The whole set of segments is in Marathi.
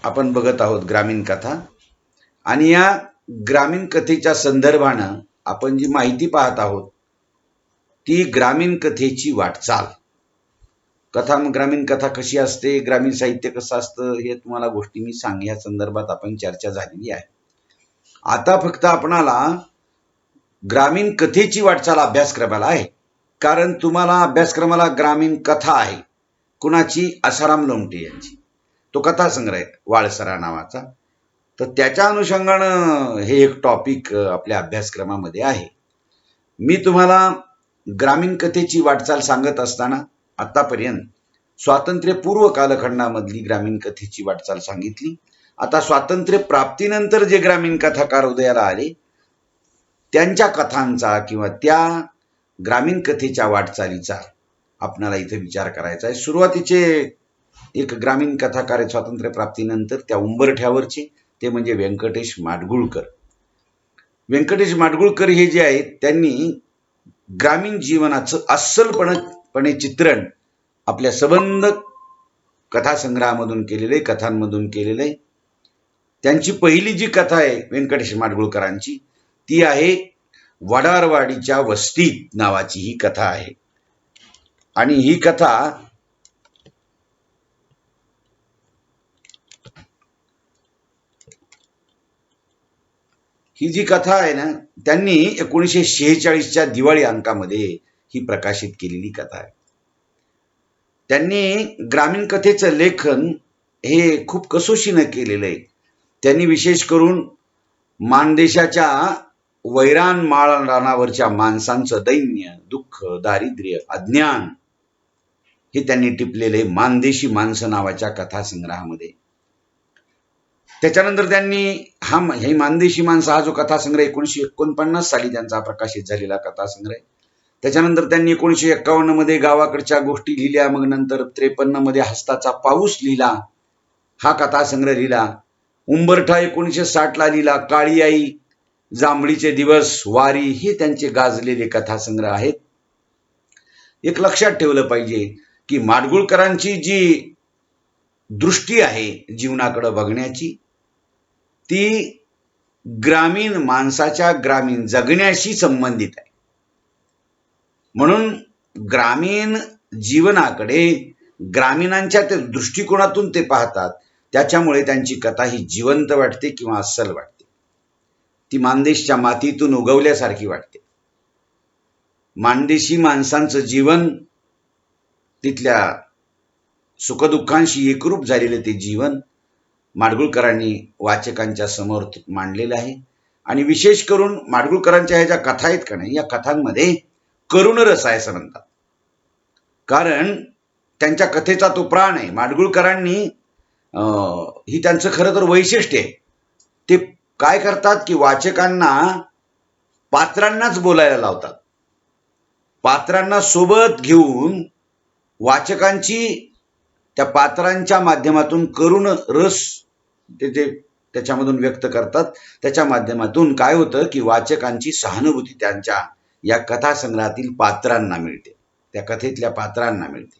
आपण बघत आहोत ग्रामीण कथा. आणि या ग्रामीण कथेच्या संदर्भानं आपण जी माहिती पाहत आहोत ती ग्रामीण कथेची वाटचाल. ग्रामीण कथा कशी असते, ग्रामीण साहित्य कसं असतं, हे तुम्हाला गोष्टी मी या संदर्भात आपण चर्चा झालेली आहे. आता फक्त आपणाला ग्रामीण कथेची वाटचाल अभ्यासक्रमाला आहे, कारण तुम्हाला अभ्यासक्रमाला ग्रामीण कथा आहे कुणाची, आसाराम लोमटे यांची. तो कथासंग्रह आहे वाळसरा नावाचा. तर त्याच्या अनुषंगानं हे एक टॉपिक आपल्या अभ्यासक्रमामध्ये आहे. मी तुम्हाला ग्रामीण कथेची वाटचाल सांगत असताना आतापर्यंत स्वातंत्र्यपूर्व कालखंडामधली ग्रामीण कथेची वाटचाल सांगितली. आता स्वातंत्र्य प्राप्तीनंतर जे ग्रामीण कथाकार उदयाला आले त्यांच्या कथांचा किंवा त्या ग्रामीण कथेच्या वाटचालीचा आपणाला इथे विचार करायचा आहे. सुरुवातीचे एक ग्रामीण कथाकार आहे स्वातंत्र्य प्राप्तीनंतर त्या उंबरठ्यावरचे, ते म्हणजे व्यंकटेश माडगुळकर. व्यंकटेश माडगुळकर हे जे आहेत त्यांनी ग्रामीण जीवनाचं अस्सलपणे चित्रण आपल्या सबंध कथासंग्रहामधून केलेले, कथांमधून केलेले. त्यांची पहिली जी कथा आहे व्यंकटेश माडगुळकरांची ती आहे वडारवाडीच्या वस्तीत नावाची ही कथा आहे. आणि ही कथा ही जी कथा आहे ना, त्यांनी 1946च्या दिवाळी अंकामध्ये ही प्रकाशित केलेली कथा आहे. त्यांनी ग्रामीण कथेचं लेखन हे खूप कसोशीनं केलेलं आहे. त्यांनी विशेष करून मानदेशाच्या वैरान माळ रानावरच्या माणसांचं दैन्य, दुःख, दारिद्र्य, अज्ञान हे त्यांनी टिपलेले मानदेशी माणसं नावाच्या कथासंग्रहामध्ये. त्याच्यानंतर त्यांनी हे मानदेशी माणसं हा जो कथासंग्रह 1949 साली त्यांचा प्रकाशित झालेला कथासंग्रह. त्याच्यानंतर त्यांनी 1951 मध्ये गावाकडच्या गोष्टी लिहिल्या. मग नंतर 53 मध्ये हस्ताचा पाऊस लिहिला, हा कथासंग्रह लिहिला. उंबरठा 1960 ला लिहिला. काळी आई, जांभळीचे दिवस, वारी हे त्यांचे गाजलेले कथासंग्रह आहेत. एक लक्षात ठेवलं पाहिजे की माडगुळकरांची जी दृष्टी आहे जीवनाकडे बघण्याची ती ग्रामीण माणसाच्या ग्रामीण जगण्याशी संबंधित आहे. म्हणून ग्रामीण जीवनाकडे ग्रामीणांच्या त्या दृष्टिकोनातून ते पाहतात. त्याच्यामुळे त्यांची कथा ही जिवंत वाटते किंवा अस्सल वाटते. ती मानदेशच्या मातीतून उगवल्यासारखी वाटते. मानदेशी माणसांचं जीवन, तिथल्या सुखदुःखांशी एकरूप झालेले ते जीवन माडगुळकरांनी वाचकांच्या समोर मांडलेलं आहे. आणि विशेष करून माडगुळकरांच्या ह्या ज्या कथा आहेत का नाही, या कथांमध्ये करुण रस आहे असं म्हणतात. कारण त्यांच्या कथेचा तो प्राण आहे. माडगुळकरांनी ही त्यांचं खरं तर वैशिष्ट्य आहे. ते काय करतात की वाचकांना पात्रांनाच बोलायला लावतात. पात्रांना सोबत घेऊन वाचकांची त्या पात्रांच्या माध्यमातून करुण रस ते त्याच्यामधून व्यक्त करतात. त्याच्या माध्यमातून काय होतं की वाचकांची सहानुभूती त्यांच्या या कथासंग्रहातील पात्रांना मिळते, त्या कथेतल्या पात्रांना मिळते.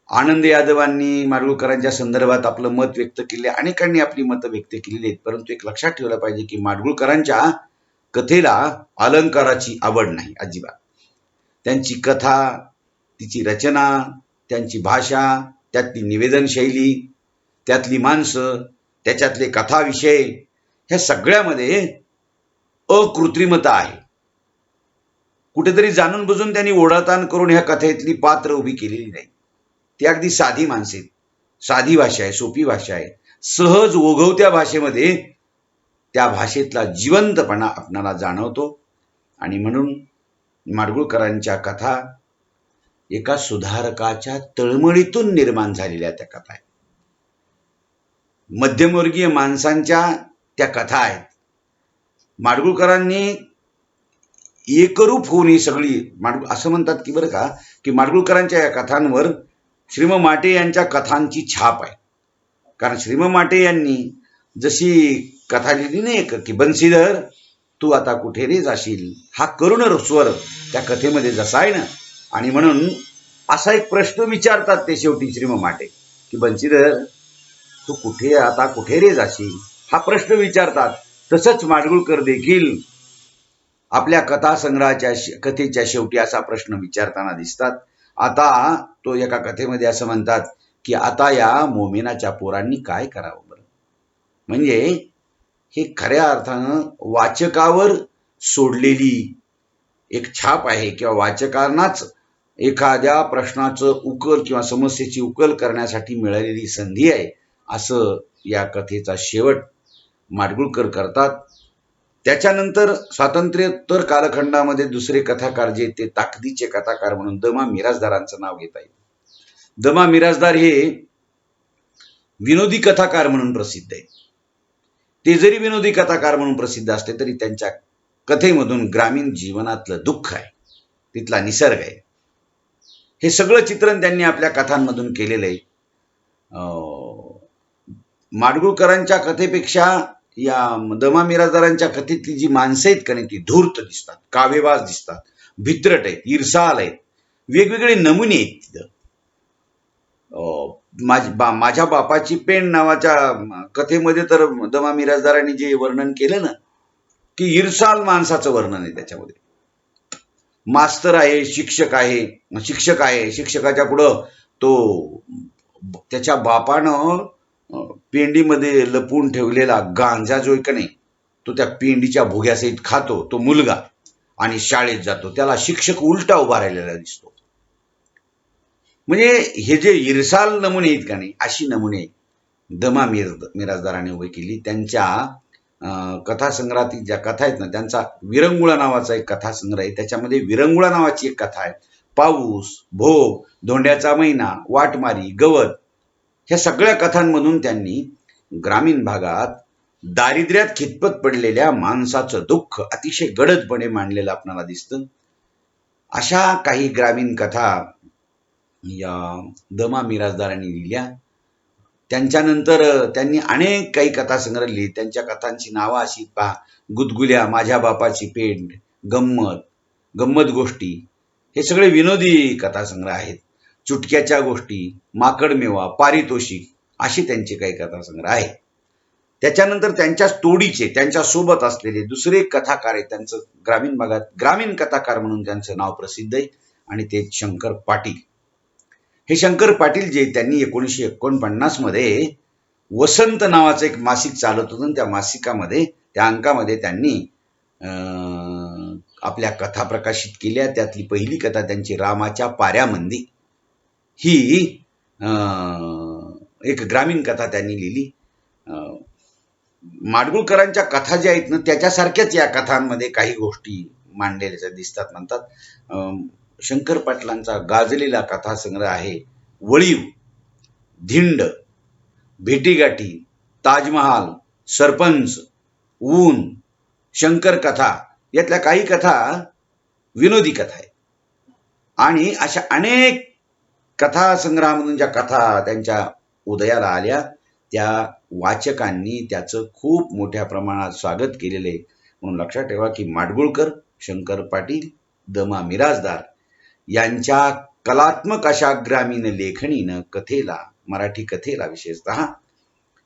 आनंद यादवांनी माडगुळकरांच्या संदर्भात आपलं मत व्यक्त केले, अनेकांनी आपली मतं व्यक्त केलेली आहेत. परंतु एक लक्षात ठेवलं पाहिजे की माडगुळकरांच्या कथेला अलंकाराची आवड नाही अजिबात. त्यांची कथा, तिची रचना, त्यांची भाषा, त्यातली निवेदन शैली, त्यातली माणसं, त्याच्यातले कथा विषय, ह्या सगळ्यामध्ये अकृत्रिमता आहे. कुठेतरी जाणून बुजून त्यांनी ओढाताण करून ह्या कथेतली पात्र उभी केलेली नाही. ती अगदी साधी माणसे, साधी भाषा आहे, सोपी भाषा आहे. सहज ओघवत्या भाषेमध्ये त्या भाषेतला जिवंतपणा आपणाला जाणवतो. आणि म्हणून माडगुळकरांच्या कथा एका सुधारकाच्या तळमळीतून निर्माण झालेल्या त्या कथा आहेत. मध्यमवर्गीय माणसांच्या त्या कथा आहेत. माडगुळकरांनी एकरूप होऊन ही सगळी असं म्हणतात की बरं का की माडगुळकरांच्या या कथांवर श्रीम माटे यांच्या कथांची छाप आहे. कारण श्रीम माटे यांनी जशी कथा लिहिली नाही की बन्सीधर तू आता कुठे रे जाशील, हा करुण स्वर त्या कथेमध्ये जसा आहे ना. आणि म्हणून असा एक प्रश्न विचारतात ते शेवटी श्रीम माटे की बन्सीधर तू कुठे आता कुठे रे जाशील, हा प्रश्न विचारतात. तसंच माडगुळकर देखील आपल्या कथासंग्रहाच्या कथेच्या शेवटी असा प्रश्न विचारताना दिसतात. आता तो एका कथेमध्ये असं म्हणतात की आता या मोमिनाच्या पोरांनी काय करावं बरं. म्हणजे हे खऱ्या अर्थानं वाचकावर सोडलेली एक छाप आहे किंवा वाचकांनाच एखाद्या प्रश्नाचं उकल किंवा समस्येची उकल करण्यासाठी मिळालेली संधी आहे, असं या कथेचा शेवट माडगुळकर करतात. त्याच्यानंतर स्वातंत्र्योत्तर कालखंडामध्ये दुसरे कथाकार जे ते ताकदीचे कथाकार म्हणून दमा मिरासदारांचं नाव घेता येईल. दमा मिरासदार हे विनोदी कथाकार म्हणून प्रसिद्ध आहेत. ते जरी विनोदी कथाकार म्हणून प्रसिद्ध असले तरी त्यांच्या कथेमधून ग्रामीण जीवनातलं दुःख आहे, तिथला निसर्ग आहे, हे सगळं चित्रण त्यांनी आपल्या कथांमधून केलेलं आहे. माडगुळकरांच्या कथेपेक्षा या दमा मिरासदारांच्या कथेतली जी माणसं आहेत का नाही ती धूर्त दिसतात, कावेबाज दिसतात, भित्रट आहेत, ईर्षाल आहेत, वेगवेगळे नमुने आहेत तिथं. माझ्या बापाची पेंड नावाच्या कथेमध्ये तर दमा मिरासदारांनी जे वर्णन केलं ना, की ईर्षाल माणसाचं वर्णन आहे त्याच्यामध्ये. मास्तर आहे, शिक्षक आहे, शिक्षकाच्या पुढं तो त्याच्या बापानं पेंडीमध्ये लपून ठेवलेला गांजा जो का नाही तो त्या पेंडीच्या भुग्यासहित खातो तो मुलगा आणि शाळेत जातो. त्याला शिक्षक उलटा उभा राहिलेला दिसतो. म्हणजे हे जे ईर्षाल नमुने आहेत का नाही, अशी नमुने दमा मिरासदाराने उभी केली. त्यांच्या कथासंग्रहातील ज्या कथा आहेत ना, त्यांचा विरंगुळा नावाचा एक कथासंग्रह आहे. त्याच्यामध्ये विरंगुळा नावाची एक कथा आहे. पाऊस, भोग, धोंड्याचा महिना, वाटमारी, गवत, ह्या सगळ्या कथांमधून त्यांनी ग्रामीण भागात दारिद्र्यात खितपत पडलेल्या माणसाचं दुःख अतिशय गडदपणे मांडलेलं आपल्याला दिसतं. अशा काही ग्रामीण कथा या दमा मिरासदारांनी लिहिल्या. त्यांच्यानंतर त्यांनी अनेक काही कथासंग्रह लिहिले. त्यांच्या कथांची नावं अशी पहा: गुदगुल्या, माझ्या बापाची पेंड, गंमत गोष्टी, हे सगळे विनोदी कथासंग्रह आहेत. चुटक्याच्या गोष्टी, माकडमेवा, पारितोषिक, अशी त्यांचे काही कथासंग्रह आहेत. त्याच्यानंतर त्यांच्याच तोडीचे, त्यांच्या सोबत असलेले दुसरे कथाकार आहेत. त्यांचं ग्रामीण भागात ग्रामीण कथाकार म्हणून त्यांचं नाव प्रसिद्ध आहे आणि ते शंकर पाटील. हे शंकर पाटील जे त्यांनी 1949 मध्ये वसंत नावाचं एक मासिक चालत होतं. त्या मासिकामध्ये त्या अंकामध्ये त्यांनी आपल्या कथा प्रकाशित केल्या. त्यातली पहिली कथा त्यांची रामाच्या पाऱ्यामंदी ही एक ग्रामीण कथा त्यांनी लिहिली. माडगुळकरांच्या कथा ज्या आहेत ना त्याच्यासारख्याच या कथांमध्ये काही गोष्टी मांडलेल्या दिसतात. म्हणतात शंकर पाटलांचा गाजलेला कथासंग्रह आहे वळीव, धिंड, भेटीगाठी, ताजमहाल, सरपंच, ऊन, शंकर कथा, यातल्या काही कथा विनोदी कथा आहेत. आणि अशा अनेक कथासंग्रहामधून ज्या कथा त्यांच्या उदयाला आल्या त्या वाचकांनी त्याचं खूप मोठ्या प्रमाणात स्वागत केलेलं आहे. म्हणून लक्षात ठेवा की माडगुळकर, शंकर पाटील, दमा मिरासदार यांच्या कलात्मक अशा ग्रामीण लेखणीनं कथेला, मराठी कथेला विशेषतः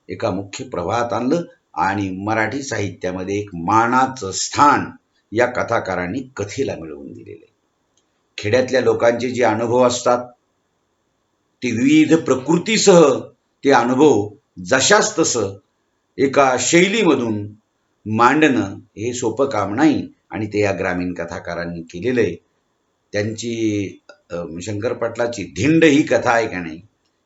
एका मुख्य प्रवाहात आणलं आणि मराठी साहित्यामध्ये एक मानाचं स्थान या कथाकारांनी कथेला मिळवून दिलेलं आहे. खेड्यातल्या लोकांचे जे अनुभव असतात ते विविध प्रकृतीसह ते अनुभव जशाच तसं एका शैलीमधून मांडणं हे सोपं काम नाही आणि ते या ग्रामीण कथाकारांनी केलेलं आहे. त्यांची शंकर पाटलाची धिंड ही कथा आहे का नाही,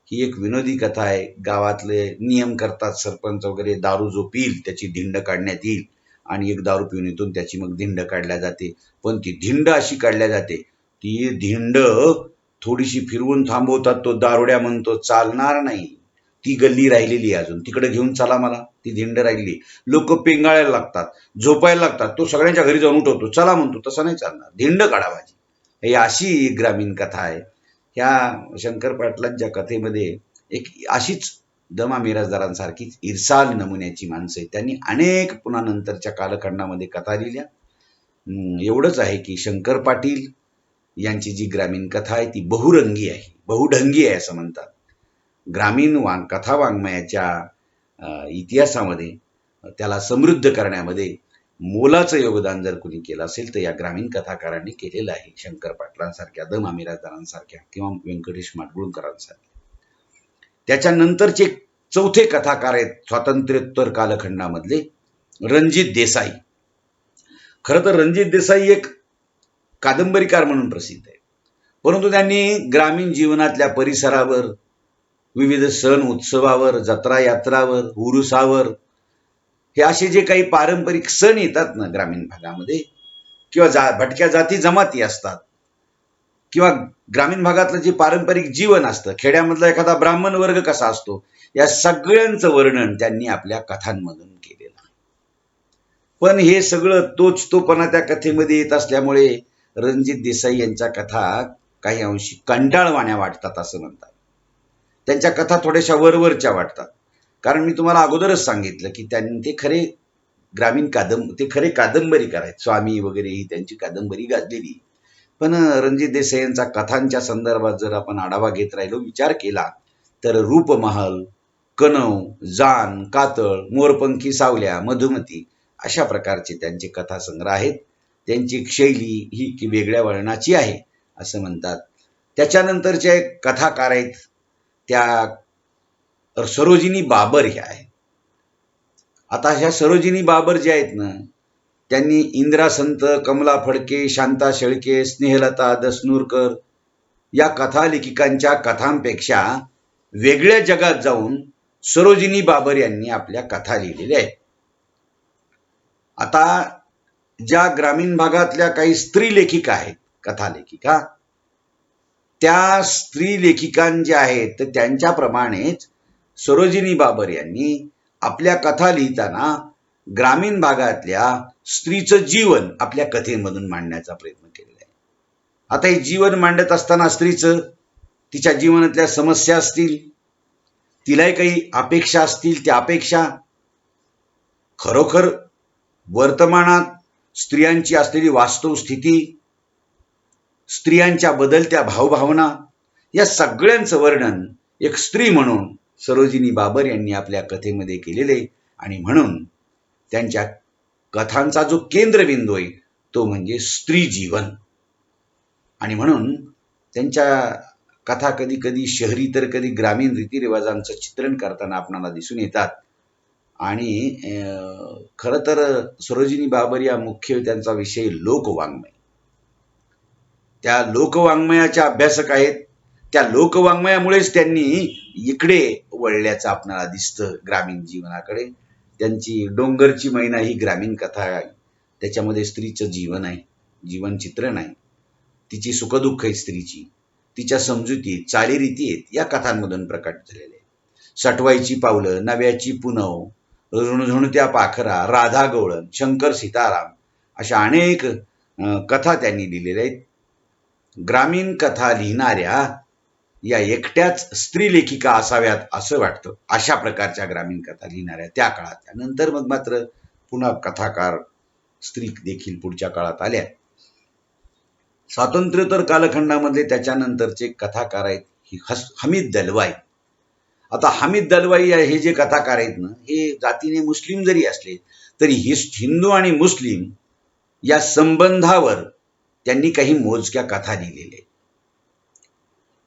ही एक विनोदी कथा आहे. गावातले नियम करतात, सरपंच वगैरे दारू जो पिईल त्याची धिंड काढण्यात येईल आणि एक दारू पिऊन येतून त्याची मग धिंड काढल्या जाते. पण ती धिंड अशी काढल्या जाते, ती धिंड थोडीशी फिरवून थांबवतात. तो दारुड्या म्हणतो चालणार नाही, ती गल्ली राहिलेली अजून, तिकडे घेऊन चला मला, ती धिंड राहिली. लोक पेंगाळायला लागतात, झोपायला लागतात, तो सगळ्यांच्या घरी जाऊन उठवतो, चला म्हणतो, तसं नाही चालणार, धिंड काढावाची. ही अशी ग्रामीण कथा आहे. ह्या शंकर पाटलांच्या कथेमध्ये एक अशीच दमा मिरासदारांसारखीच ईर्षाल नमुन्याची माणसं आहेत. त्यांनी अनेक पुन्हा नंतरच्या कालखंडामध्ये कथा लिहिल्या. एवढंच आहे की शंकर पाटील यांची जी ग्रामीण कथा आहे ती बहुरंगी आहे, बहुढंगी आहे असं म्हणतात. ग्रामीण कथा वाङ्मयाच्या इतिहासामध्ये त्याला समृद्ध करण्यामध्ये मोलाचं योगदान जर कोणी केलं असेल तर या ग्रामीण कथाकारांनी केलेलं आहे. शंकर पाटलांसारख्या, द मा मिरासदारांसारख्या किंवा व्यंकटेश माडगुळकरांसारख्या. त्याच्यानंतरचे चौथे कथाकार आहेत स्वातंत्र्योत्तर कालखंडामधले रणजित देसाई. खरं तर रणजित देसाई एक कादंबरीकार म्हणून प्रसिद्ध आहे, परंतु त्यांनी ग्रामीण जीवनातल्या परिसरावर, विविध सण उत्सवावर, जत्रा यात्रावर, उरुसावर, हे असे जे काही पारंपरिक सण येतात ना ग्रामीण भागामध्ये, किंवा भटक्या जाती जमाती असतात, किंवा ग्रामीण भागातलं जे पारंपरिक जीवन असतं, खेड्यामधला एखादा ब्राह्मण वर्ग कसा असतो, या सगळ्यांचं वर्णन त्यांनी आपल्या कथांमधून केलेलं आहे. पण हे सगळं तोचतोपणा त्या कथेमध्ये येत असल्यामुळे रणजित देसाई यांच्या कथा काही अंशी कंटाळवाण्या वाटतात असं म्हणतात. त्यांच्या कथा थोड्याशा वरवरच्या वाटतात. कारण मी तुम्हाला अगोदरच सांगितलं की ते खरे ते खरे कादंबरीकार आहेत. स्वामी वगैरे ही त्यांची कादंबरी गाजलेली. पण रणजित देसाई यांचा कथांच्या संदर्भात जर आपण आढावा घेत राहिलो, विचार केला, तर रूपमहल, कणव, जान, कातळ, मोरपंखी सावल्या, मधुमती अशा प्रकारचे त्यांचे कथासंग्रह आहेत. त्यांची शैली ही वेगळ्या वळणाची आहे असं म्हणतात. त्याच्यानंतरच्या एक कथाकार आहेत त्या सरोजिनी बाबर ह्या आहेत. आता ह्या सरोजिनी बाबर ज्या आहेत ना, त्यांनी इंदिरा संत, कमला फडके, शांता शेळके, स्नेहलता दसनूरकर या कथा लेखिकांच्या कथांपेक्षा वेगळ्या जगात जाऊन सरोजिनी बाबर यांनी आपल्या कथा लिहिलेल्या आहेत. आता ज्या ग्रामीण भागातल्या काही स्त्री लेखिका आहेत, कथा लेखिका, त्या स्त्री लेखिकांच्या आहेत तर त्यांच्याप्रमाणेच सरोजिनी बाबर यांनी आपल्या कथा लिहिताना ग्रामीण भागातल्या स्त्रीचं जीवन आपल्या कथेमधून मांडण्याचा प्रयत्न केलेला आहे. आता हे जीवन मांडत असताना स्त्रीचं, तिच्या जीवनातल्या समस्या असतील, तिलाही काही अपेक्षा असतील, त्या अपेक्षा खरोखर वर्तमानात स्त्रियांची असलेली वास्तव स्थिती, स्त्रियांच्या बदलत्या भावभावना, या सगळ्यांचं वर्णन एक स्त्री म्हणून सरोजिनी बाबर यांनी आपल्या कथेमध्ये केलेले. आणि म्हणून त्यांच्या कथांचा जो केंद्रबिंदू आहे तो म्हणजे स्त्री जीवन. आणि म्हणून त्यांच्या कथा कधी कधी शहरी तर कधी ग्रामीण रीतिरिवाजांचं चित्रण करताना आपणाला दिसून येतात. आणि खरं तर सरोजिनी बाबर या मुख्य त्यांचा विषय लोकवाङ्मय. त्या लोकवाङ्मयाच्या अभ्यासक आहेत. त्या लोकवाङ्मयामुळेच त्यांनी इकडे वळल्याचं आपणाला दिसतं, ग्रामीण जीवनाकडे. त्यांची डोंगरची मैना ही ग्रामीण कथा आहे. त्याच्यामध्ये स्त्रीचं जीवन आहे, जीवन चित्रण आहे, तिची सुखदुःख आहे स्त्रीची, तिच्या समजुती, चालीरीती आहेत या कथांमधून प्रकट झालेले. सटवाईची पावलं, नव्याची पुनव, ऋणझुणत्या पाखरा, राधा गवळण, शंकर सीताराम अशा अनेक कथा त्यांनी लिहिलेल्या आहेत. ग्रामीण कथा लिहिणाऱ्या या एकट्याच स्त्री लेखिका असाव्यात असं वाटतं, अशा प्रकारच्या ग्रामीण कथा लिहिणाऱ्या त्या काळात. नंतर मग मात्र पुन्हा कथाकार स्त्री देखील पुढच्या काळात आल्या. स्वातंत्र्योत्तर कालखंडामध्ये त्याच्यानंतरचे कथाकार आहेत हमीद दलवाई. आता हमीद दलवाई हे जे कथाकार आहेत ना, हे जातीने मुस्लिम जरी असले तरी हिंदू आणि मुस्लिम या संबंधावर त्यांनी काही मोजक्या कथा लिहिलेल्या.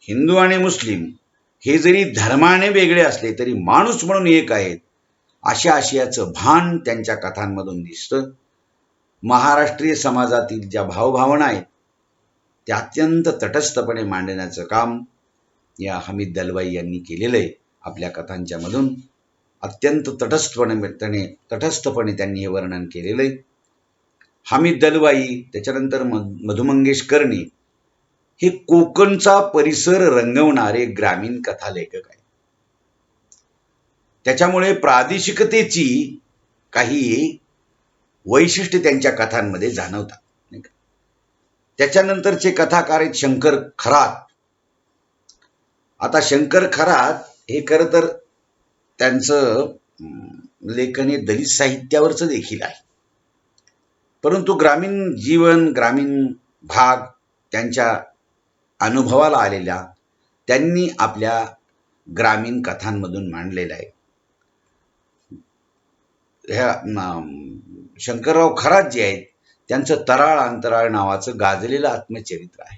हिंदू आणि मुस्लिम हे जरी धर्माने वेगळे असले तरी माणूस म्हणून एक आहेत, अशा आशयाचं भान त्यांच्या कथांमधून दिसतं. महाराष्ट्रीय समाजातील ज्या भावभावना आहेत त्या अत्यंत तटस्थपणे मांडण्याचं काम या हमीद दलवाई यांनी केलेलं आहे. आपल्या कथांच्या मधून अत्यंत तटस्थपणे त्यांनी हे वर्णन केलेलं आहे. हमीद दलवाई, त्याच्यानंतर मधुमंगेश कर्णिक हे कोकणचा परिसर रंगवणारे ग्रामीण कथा लेखक आहेत. त्याच्यामुळे प्रादेशिकतेची काही वैशिष्ट्य त्यांच्या कथांमध्ये जाणवतात. त्याच्यानंतरचे कथाकार आहेत शंकर खरात. आता शंकर खरात हे खरं तर त्यांचं लेखन हे दलित साहित्यावरचं देखील आहे, परंतु ग्रामीण जीवन, ग्रामीण भाग त्यांच्या अनुभवाला आलेल्या त्यांनी आपल्या ग्रामीण कथांमधून मांडलेला आहे. ह्या शंकरराव खरात जे आहेत त्यांचं तराळ अंतराळ नावाचं गाजलेलं आत्मचरित्र आहे.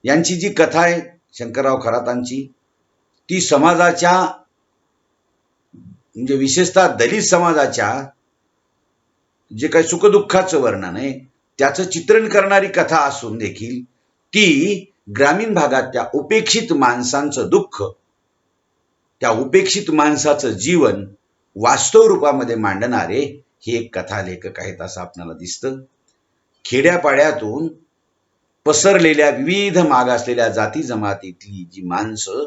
यांची जी कथा आहे शंकरराव खरातांची, ती समाजाच्या म्हणजे विशेषतः दलित समाजाच्या जे काही सुखदुःखाचं वर्णन आहे त्याचं चित्रण करणारी कथा असून देखील ती ग्रामीण भागातल्या उपेक्षित माणसांचं दुःख, त्या उपेक्षित माणसाचं जीवन वास्तव रूपामध्ये मांडणारे हे एक कथा लेखक आहेत असं आपल्याला दिसतं. खेड्यापाड्यातून पसरलेल्या विविध मागासलेल्या जाती जमातीतली जी माणसं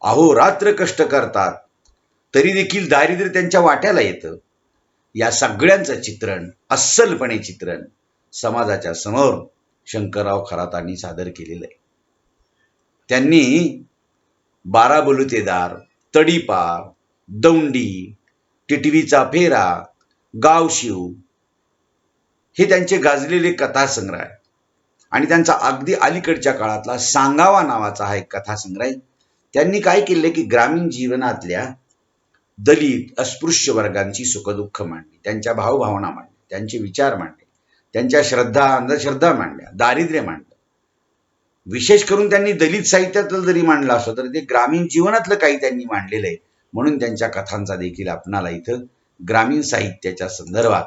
अहोरात्र कष्ट करतात तरी देखील दारिद्र्य त्यांच्या वाट्याला येतं, या सगळ्यांचं चित्रण, अस्सलपणे चित्रण समाजाच्या समोर शंकरराव खरातांनी सादर केलेलं आहे. त्यांनी बारा बलुतेदार, तडीपार, दौंडी, टिटवीचा फेरा, गावशिव हे त्यांचे गाजलेले कथासंग्रह आहे. आणि त्यांचा अगदी अलीकडच्या काळातला सांगावा नावाचा हा एक कथासंग्रह आहे. त्यांनी काय केले की ग्रामीण जीवनातल्या दलित अस्पृश्य वर्गांची सुखदुःख मांडली, त्यांच्या भावभावना मांडल्या, त्यांचे विचार मांडले, त्यांच्या श्रद्धा अंधश्रद्धा मांडल्या, दारिद्र्य मांडलं. विशेष करून त्यांनी दलित साहित्यातलं जरी मांडलं असलं तरी ते ग्रामीण जीवनातलं काही त्यांनी मांडलेलं आहे. म्हणून त्यांच्या कथांचा देखील आपणाला इथं ग्रामीण साहित्याच्या संदर्भात,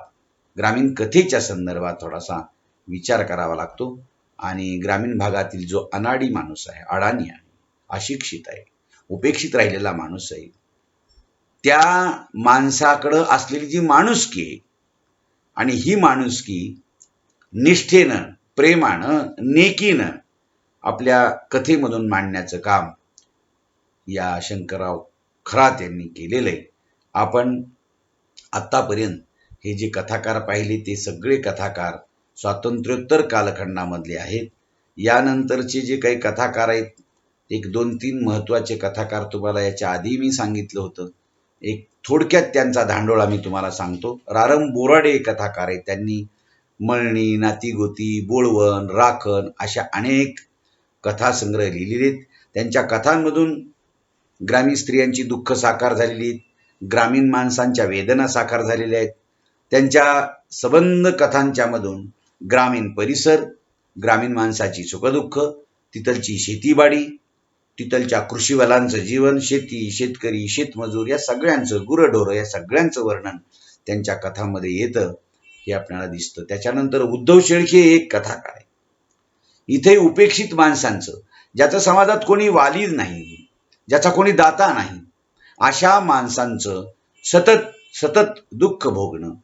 ग्रामीण कथेच्या संदर्भात थोडासा विचार करावा लागतो. आणि ग्रामीण भागातील जो अनाडी माणूस आहे, अडाणी आहे, अशिक्षित आहे, उपेक्षित राहिलेला माणूस आहे, त्या माणसाकडं असलेली जी माणुसकी आहे आणि ही माणुसकी निष्ठेनं, प्रेमानं, नेकीनं आपल्या कथेमधून मांडण्याचं काम या शंकरराव खरात यांनी केलेलं आहे. आपण आत्तापर्यंत हे जे कथाकार पाहिले ते सगळे कथाकार स्वातंत्र्योत्तर कालखंडामधले आहेत. यानंतरचे जे काही कथाकार आहेत, एक 2-3 महत्त्वाचे कथाकार तुम्हाला याच्या आधी मी सांगितलं होतं. एक थोडक्यात त्यांचा धांडोळा मी तुम्हाला सांगतो. रारम बोराडे कथाकार आहेत. त्यांनी मळणी, नातीगोती, बोळवण, राखण अशा अनेक कथासंग्रह लिहिलेले आहेत. त्यांच्या कथांमधून ग्रामीण स्त्रियांची दुःख साकार झालेली आहेत, ग्रामीण माणसांच्या वेदना साकार झालेल्या आहेत. त्यांच्या सबंध कथांच्या मधून ग्रामीण परिसर, ग्रामीण माणसाची सुखदुःख, तिथलची शेतीबाडी, तिथलच्या कृषीवालांचं जीवन, शेती, शेतकरी, शेतमजूर या सगळ्यांचं, गुरढोरं या सगळ्यांचं वर्णन त्यांच्या कथांमध्ये येतं, हे आपल्याला दिसतं. त्याच्यानंतर उद्धव शेळके एक कथाकार आहे. इथे उपेक्षित माणसांचं, ज्याचं समाजात कोणी वालीच नाही, ज्याचा कोणी दाता नाही, अशा माणसांचं सतत सतत दुःख भोगणं,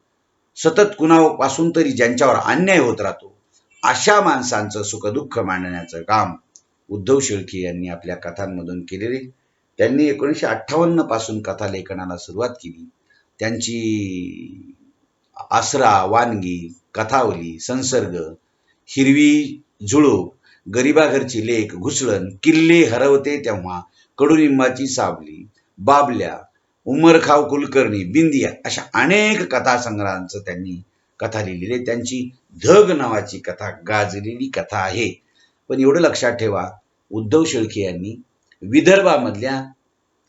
सतत कुणापासून तरी ज्यांच्यावर अन्याय होत राहतो अशा माणसांचं सुखदुःख मांडण्याचं काम उद्धव शेळके यांनी आपल्या कथांमधून केलेले. त्यांनी 1958 पासून कथा लेखनाला सुरुवात केली. त्यांची आसरा, वानगी, कथावली, संसर्ग, हिरवी झुळूक, गरिबाघरची लेक, घुसळण, किल्ले हरवते तेव्हा, कडुनिंबाची सावली, बाबल्या, उमरखाव कुलकर्णी, बिंदिया अशा अनेक कथासंग्रहांचं त्यांनी कथा लिहिलेली. त्यांची धग नावाची कथा गाजलेली कथा आहे. पण एवढं लक्षात ठेवा, उद्धव शेळके यांनी विदर्भामधल्या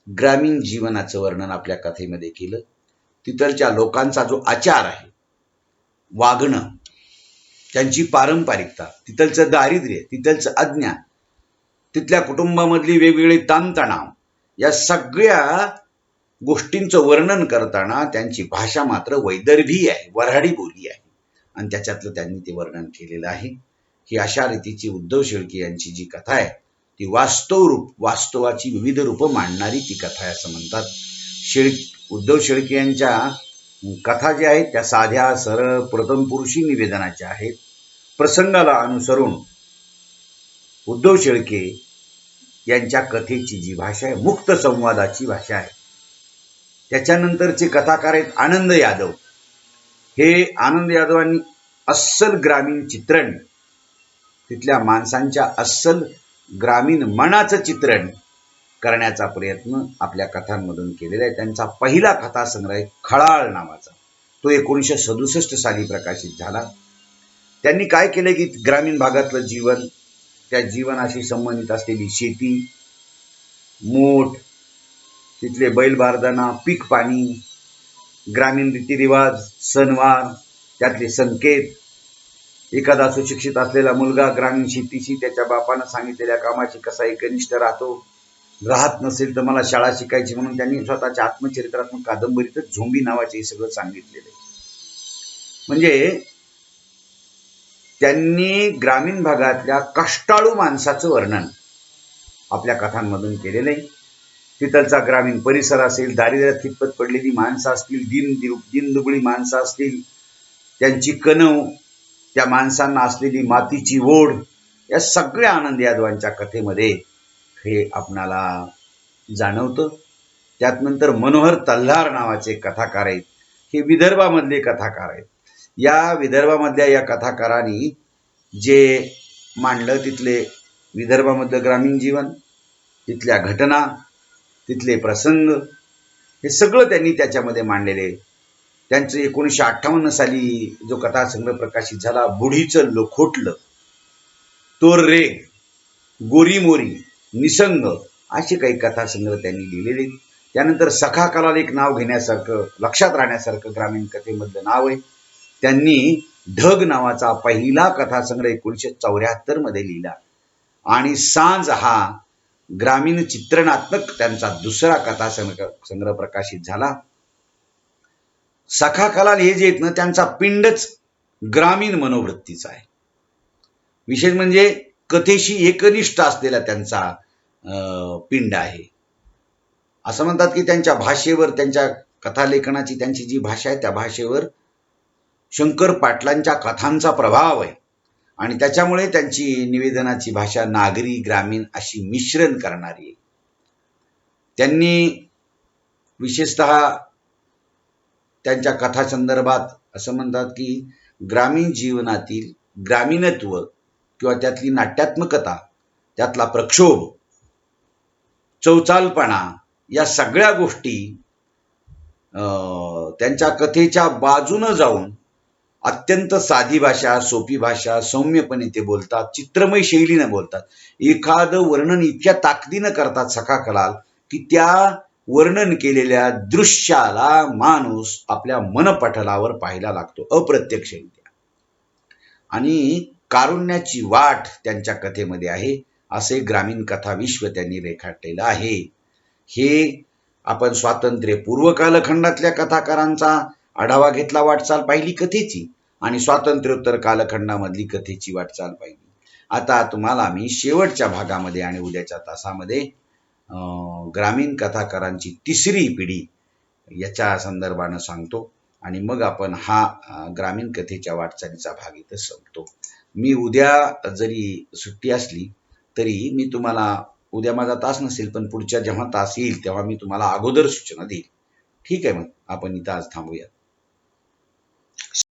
ग्रामीण जीवनाचं वर्णन आपल्या कथेमध्ये केलं. तिथलच्या लोकांचा जो आचार आहे, वागणं, त्यांची पारंपरिकता, तिथलचं दारिद्र्य, तिथलचं अज्ञान, तिथल्या कुटुंबामधली वेगवेगळे ताणतणाव, या सगळ्या गोष्टींचं वर्णन करताना त्यांची भाषा मात्र वैदर्भी आहे, वऱ्हाडी बोली आहे. आणि त्याच्यातलं त्यांनी ते वर्णन केलेलं आहे. ही अशा रीतीची उद्धव शेळके यांची जी कथा आहे ती वास्तवाची विविध रूपं मांडणारी ती कथा आहे असं म्हणतात. उद्धव शेळके यांच्या कथा ज्या आहेत त्या साध्या, सरळ, प्रथमपुरुषी निवेदनाच्या आहेत. प्रसंगाला अनुसरून उद्धव शेळके यांच्या कथेची जी भाषा आहे मुक्त संवादाची भाषा आहे. त्याच्यानंतरचे कथाकार आहेत आनंद यादव. हे आनंद यादवांनी अस्सल ग्रामीण चित्रण, तिथल्या माणसांच्या अस्सल ग्रामीण मनाचं चित्रण करण्याचा प्रयत्न आपल्या कथांमधून केलेला आहे. त्यांचा पहिला कथासंग्रह आहे खळाळ नावाचा. तो 1967 साली प्रकाशित झाला. त्यांनी काय केलं की ग्रामीण भागातलं जीवन, त्या जीवनाशी संबंधित असलेली शेती, मोठ तिथले बैलबारदाना, पीक पाणी, ग्रामीण रीतिरिवाज, सणवार, त्यातले संकेत. एखादा सुशिक्षित असलेला मुलगा ग्रामीण शेतीशी त्याच्या बापानं सांगितलेल्या कामाची कसा एकनिष्ठ राहतो. राहत नसेल तर मला शाळा शिकायची म्हणून त्यांनी स्वतःच्या आत्मचरित्रात्मक कादंबरीतच झोंबी नावाचे हे सगळं सांगितलेलं आहे. म्हणजे त्यांनी ग्रामीण भागातल्या कष्टाळू माणसाचं वर्णन आपल्या कथांमधून केलेलं आहे. तिथलचा ग्रामीण परिसर असेल, दारिद्र्यात खितपत पडलेली माणसं असतील, दिनदुबळी माणसं असतील, त्यांची कणव, त्या माणसांना असलेली मातीची ओढ, या सगळ्या आनंद यादवांच्या कथेमध्ये हे आपणाला जाणवतं. त्यात नंतर मनोहर तल्हार नावाचे कथाकार आहेत. हे विदर्भामधले कथाकार आहेत. या विदर्भामधल्या या कथाकारांनी जे मांडलं तिथले विदर्भामधलं ग्रामीण जीवन, तिथल्या घटना, तिथले प्रसंग, हे सगळं त्यांनी त्याच्यामध्ये मांडलेले. त्यांचं 1958 साली जो कथासंग्रह प्रकाशित झाला, बुढीचं लोखोटलं, तोर्रे, गोरीमोरी, निसंग, असे काही कथासंग्रह त्यांनी लिहिलेले. त्यानंतर सखा कलाल एक नाव घेण्यासारखं, लक्षात राहण्यासारखं ग्रामीण कथेमधलं नाव आहे. त्यांनी ढग नावाचा पहिला कथासंग्रह 1974 मध्ये लिहिला आणि सांज हा ग्रामीण चित्रणात्मक त्यांचा दुसरा कथासंग्रह प्रकाशित झाला. सखा कलाल हे जे आहेत ना, त्यांचा पिंडच ग्रामीण मनोवृत्तीचा आहे. विशेष म्हणजे कथेशी एकनिष्ठ असलेला त्यांचा पिंड आहे. असं म्हणतात की त्यांच्या भाषेवर, त्यांच्या कथालेखनाची त्यांची जी भाषा आहे त्या भाषेवर शंकर पाटलांच्या कथांचा प्रभाव आहे आणि त्याच्यामुळे त्यांची निवेदनाची भाषा नागरी ग्रामीण अशी मिश्रण करणारी आहे. त्यांनी विशेषतः त्यांच्या कथासंदर्भात असं म्हणतात की ग्रामीण जीवनातील ग्रामीणत्व किंवा त्यातली नाट्यात्मकता, त्यातला प्रक्षोभ, चौचालपणा, या सगळ्या गोष्टी त्यांच्या कथेच्या बाजूनं जाऊन अत्यंत साधी भाषा, सोपी भाषा, सौम्यपणे ते बोलतात, चित्रमय शैलीने बोलतात. एखादं वर्णन इतक्या ताकदीनं करतात सखा कलाल की त्या वर्णन केलेल्या दृश्याला माणूस आपल्या मनपटलावर पाहायला लागतो अप्रत्यक्षरित्या. आणि कारुण्याची वाट त्यांच्या कथेमध्ये आहे, असे ग्रामीण कथा विश्व त्यांनी रेखाटलेलं आहे. हे आपण स्वातंत्र्यपूर्व कालखंडातल्या कथाकारांचा आढावा घेतला, वाटचाल पाहिली कथेची, आणि स्वातंत्र्योत्तर कालखंडामधली कथेची वाटचाल पाहिली. आता तुम्हाला मी शेवटच्या भागामध्ये आणि उद्याच्या तासामध्ये ग्रामीण कथाकारांची तिसरी पिढी याच्या संदर्भानं सांगतो आणि मग आपण हा ग्रामीण कथेच्या वाटचालीचा भाग इथं संपतो. मी उद्या जरी सुट्टी असली तरी मी तुम्हाला, उद्या माझा तास नसेल पण पुढच्या जेव्हा तास येईल तेव्हा मी तुम्हाला अगोदर सूचना देईल. ठीक आहे, मग आपण इथं आज थांबूया.